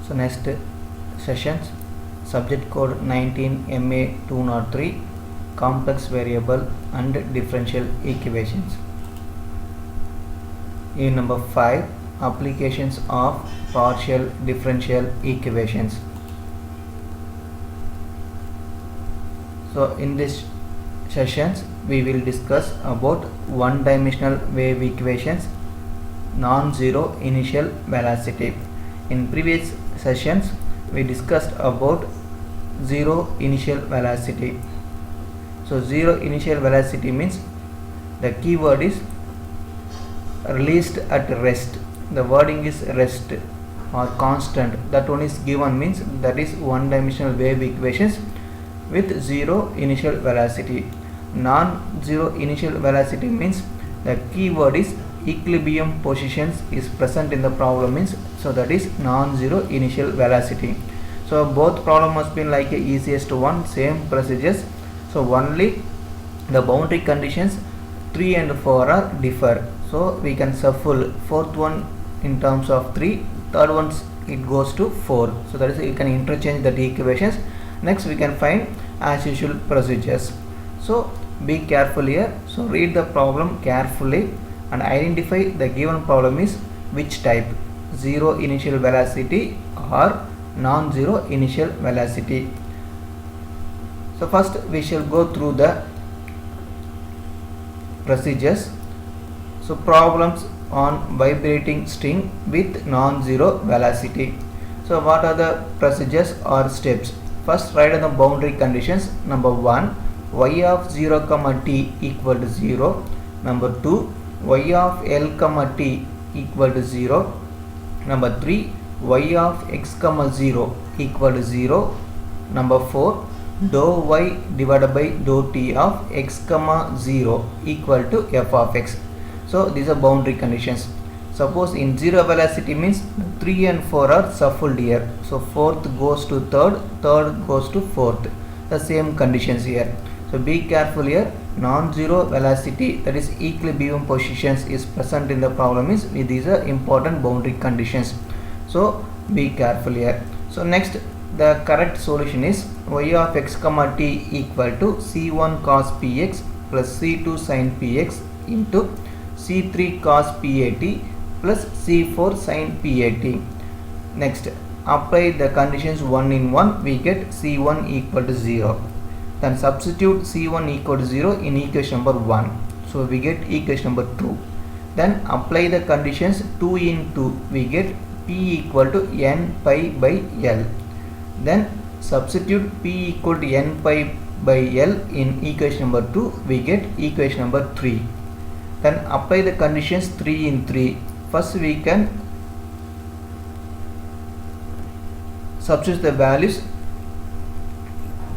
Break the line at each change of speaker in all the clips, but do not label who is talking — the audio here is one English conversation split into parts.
So next sessions, subject code 19 MA 203, complex variable and differential equations. In number 5, applications of partial differential equations. So in this sessions we will discuss about one-dimensional wave equations, non-zero initial velocity. In previous sessions we discussed about zero initial velocity. So zero initial velocity means the keyword is released at rest. The wording is rest or constant. That one is given, means that is one-dimensional wave equations with zero initial velocity. Non-zero initial velocity means the keyword is equilibrium positions is present in the problem, means so that is non-zero initial velocity. So both problem must be like easiest one, same procedures. So only the boundary conditions 3 and 4 are differ. So we can shuffle fourth one in terms of 3, third one it goes to 4. So that is, you can interchange the equations. Next we can find as usual procedures. So be careful here. So read the problem carefully and identify the given problem is which type, zero initial velocity or non-zero initial velocity. So first we shall go through the procedures. So problems on vibrating string with non-zero velocity. So what are the procedures or steps? First, write down the boundary conditions. Number 1, y of 0 comma t equal to 0. Number 2, y of l comma t equal to 0. Number 3, y of x comma 0 equal to 0. Number 4, dou y divided by dou t of x comma 0 equal to f of x. So these are boundary conditions. Suppose in zero velocity means 3 and 4 are shuffled here. So fourth goes to third, third goes to fourth. The same conditions here. So be careful here. Non-zero velocity, that is equilibrium positions, is present in the problem, is these are important boundary conditions. So be careful here. So next, the correct solution is y of x comma t equal to c1 cos px plus c2 sin px into c3 cos pat plus c4 sin pat. Next, apply the conditions 1 in 1, we get c1 equal to 0. Then substitute c1 equal to 0 in equation number 1. So we get equation number 2. Then apply the conditions 2 in 2, we get p equal to n pi by l. Then substitute p equal to n pi by l in equation number 2, we get equation number 3. Then apply the conditions 3 in 3. First we can substitute the values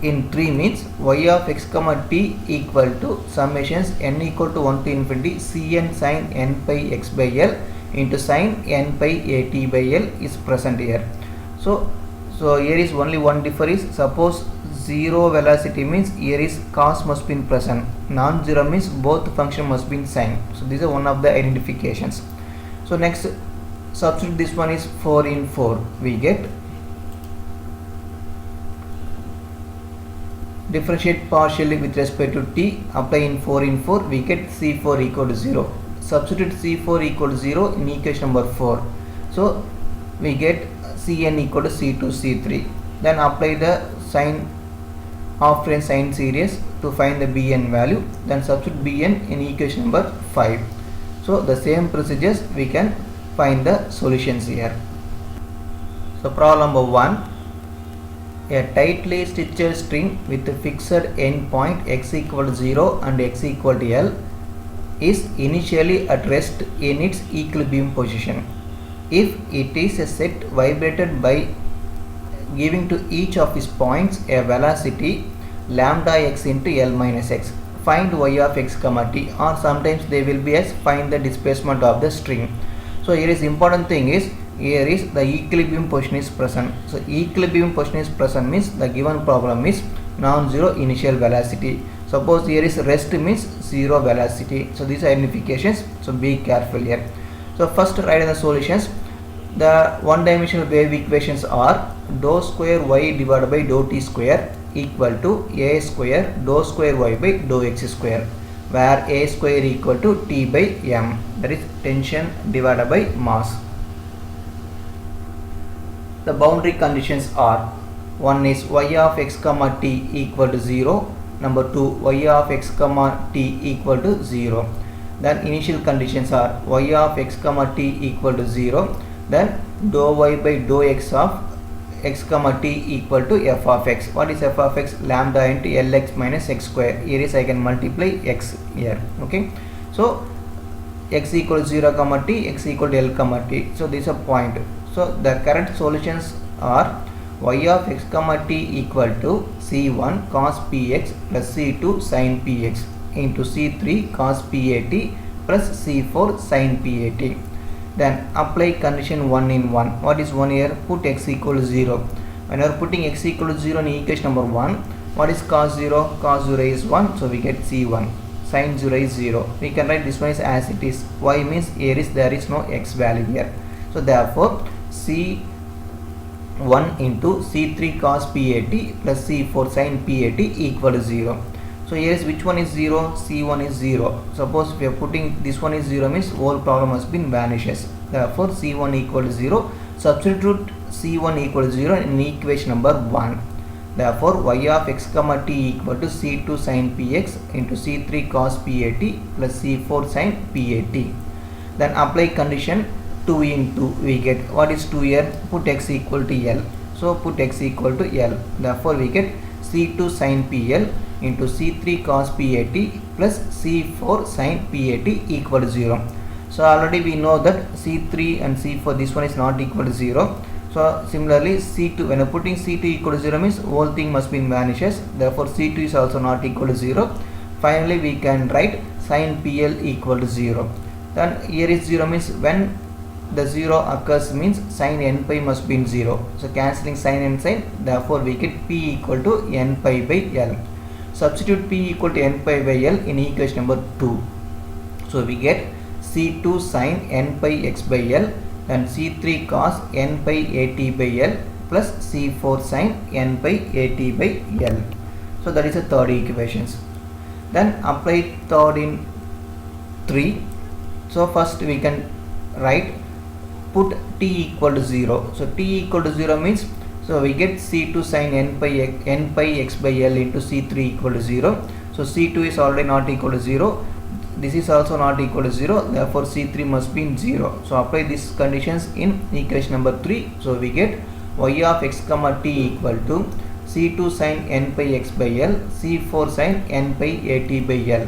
in 3, means y of x comma t equal to summations n equal to 1 to infinity cn sin n pi x by l into sin n pi at by l is present here. So here is only one difference. Suppose zero velocity means here is cos must be present. Non-zero means both function must be sin. So these are one of the identifications. So next, substitute this one is 4 in 4. We get differentiate partially with respect to t. Apply in 4 in 4. We get c4 equal to 0. Substitute c4 equal to 0 in equation number 4. So we get cn equal to c2 c3. Then apply the sine half range sine series to find the bn value. Then substitute bn in equation number 5. So the same procedures we can find the solutions here. So problem number 1. A tightly stitched string with a fixed end point x equal to 0 and x equal to l is initially at rest in its equilibrium position. If it is a set vibrated by giving to each of its points a velocity lambda x into l minus x, find y of x comma t, or sometimes they will be as find the displacement of the string. So here is important thing is, here is the equilibrium position is present. So equilibrium position is present means the given problem is non-zero initial velocity. Suppose here is rest means zero velocity. So these are identifications. So be careful here. So first write the solutions. The one dimensional wave equations are dou square y divided by dou t square equal to a square dou square y by dou x square, where a square equal to t by m, that is tension divided by mass. The boundary conditions are: one is y of x comma t equal to 0, number 2 y of x comma t equal to 0. Then initial conditions are y of x comma t equal to 0, then dou y by dou x of x comma t equal to f of x. What is f of x? Lambda into lx minus x square. Here is I can multiply x here. Okay, so x equal to 0 comma t, x equal to l comma t. So this is a point. So the current solutions are y of x comma t equal to c1 cos px plus c2 sin px into c3 cos pat plus c4 sin pat. Then apply condition 1 in 1. What is 1 here? Put x equal to 0. When you are putting x equal to 0 in equation number 1, what is cos 0? Cos 0 is 1, so we get c1. Sin 0 is 0. We can write this one is as it is. Y means there is no x value here. So therefore c1 into c3 cos pat plus c4 sin pat equal to 0. So here is which one is 0? C1 is 0. Suppose if we are putting this one is 0 means whole problem has been vanishes. Therefore C1 equal to 0. Substitute C1 equal to 0 in equation number 1. Therefore y of x comma t equal to c2 sin px into c3 cos pat plus c4 sin pat. Then apply condition 2 into we get what is 2 here? Put x equal to L. So put x equal to L. Therefore we get c2 sin pl into c3 cos pat plus c4 sin pat equal to 0. So already we know that c3 and c4 this one is not equal to 0. So similarly c2, when putting c2 equal to 0 means whole thing must be vanishes. Therefore c2 is also not equal to 0. Finally we can write sin pl equal to 0. Then here is 0 means when the 0 occurs means sin n pi must be in 0. So cancelling sin and sin, therefore we get p equal to n pi by l. Substitute p equal to n pi by l in equation number 2. So we get c2 sin n pi x by l and c3 cos n pi at by l plus c4 sin n pi at by l. So that is the third equations. Then apply third in 3. So first we can write put t equal to 0. So t equal to 0 means, so we get c2 sin n pi x by l into c3 equal to 0. So c2 is already not equal to 0. This is also not equal to 0. Therefore c3 must be in 0. So apply these conditions in equation number 3. So we get y of x comma t equal to c2 sin n pi x by l, c4 sin n pi at by l.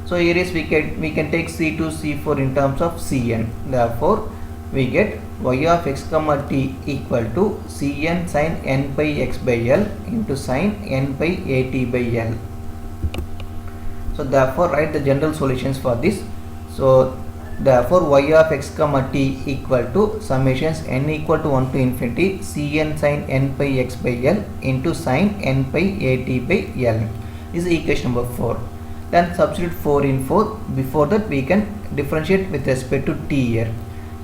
So here is we can take c2 c4 in terms of cn. Therefore we get y of x comma t equal to cn sin n pi x by l into sin n pi at by l. So therefore write the general solutions for this. So therefore y of x comma t equal to summations n equal to 1 to infinity cn sin n pi x by l into sin n pi at by l. This is equation number 4. Then substitute 4 in 4. Before that we can differentiate with respect to t here.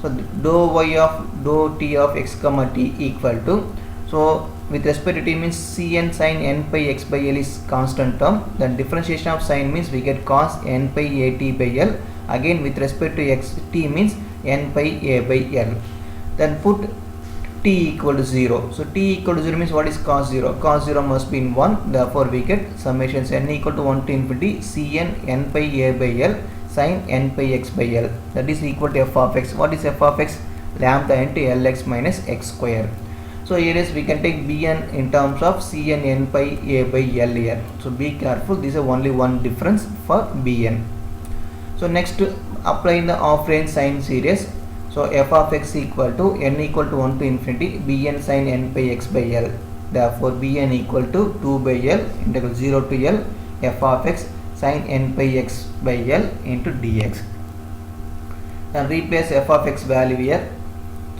So dou y of dou t of x comma t equal to, so with respect to t means cn sin n pi x by l is constant term. Then differentiation of sin means we get cos n pi at by l. Again with respect to x t means n pi a by l. Then put t equal to 0. So t equal to 0 means what is cos 0? Cos 0 must be in 1. Therefore we get summations n equal to 1 to infinity cn n pi a by l sin n pi x by l, that is equal to f of x. What is f of x? Lambda into lx minus x square. So here is we can take bn in terms of cn n pi a by l here. So be careful, this is only one difference for bn. So next apply the off range sine series. So f of x equal to n equal to 1 to infinity bn sin n pi x by l. Therefore bn equal to 2 by l integral 0 to l f of x sin n pi x by l into dx. Then replace f of x value here.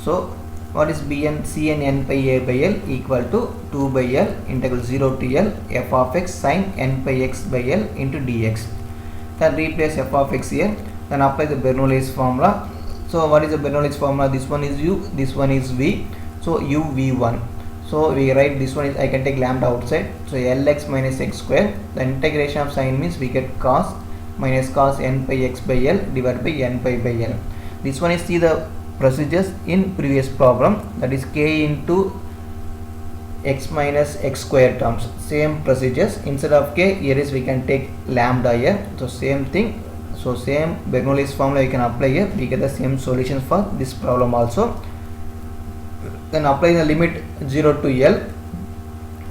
So what is bn? Cn n pi a by l equal to 2 by l integral 0 to l f of x sin n pi x by l into dx. Then replace f of x here. Then apply the Bernoulli's formula. So what is the Bernoulli's formula? This one is u, this one is v. So u v1. So we write this one is, I can take lambda outside. So lx minus x square. The integration of sign means we get cos minus cos n pi x by l divided by n pi by l. This one is, see the procedures in previous problem, that is k into x minus x square terms. Same procedures. Instead of k, here is we can take lambda here. So same thing. So same Bernoulli's formula you can apply here. We get the same solution for this problem also. Then apply the limit 0 to L.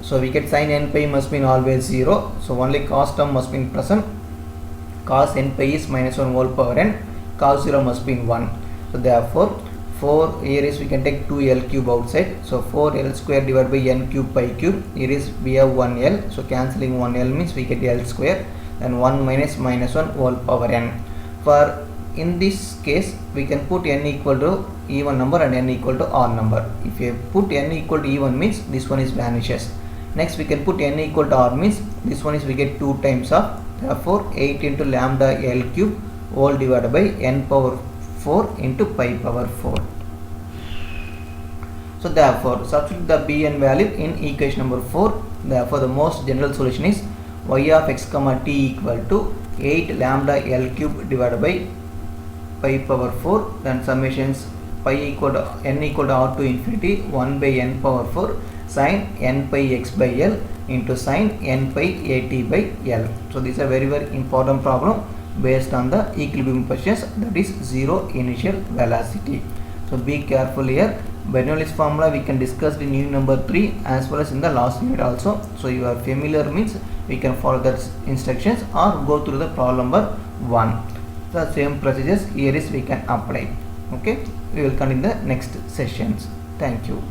So we get sin n pi must be always 0. So only cos term must be present. Cos n pi is minus 1 whole power n. Cos 0 must be 1. So therefore 4 here is we can take 2L cube outside. So 4L square divided by n cube pi cube. Here is we have 1L. So cancelling 1L means we get L square. And 1 minus minus 1 whole power n. For in this case we can put n equal to even number and n equal to odd number. If you put n equal to even means this one is vanishes. Next we can put n equal to odd means this one is we get 2 times of, therefore 8 into lambda L cube whole divided by n power 4 into pi power 4. So therefore substitute the b n value in equation number 4. Therefore the most general solution is y of x comma t equal to 8 lambda L cube divided by pi power 4, then summations pi equal to n equal to r to infinity 1 by n power 4 sin n pi x by L into sin n pi at by L. So this is a very important problem based on the equilibrium questions, that is zero initial velocity. So be careful here. Bernoulli's formula we can discuss in unit number 3 as well as in the last unit also. So you are familiar means we can follow that instructions or go through the problem number 1. The same procedures here is we can apply. Okay, we will continue in the next sessions. Thank you.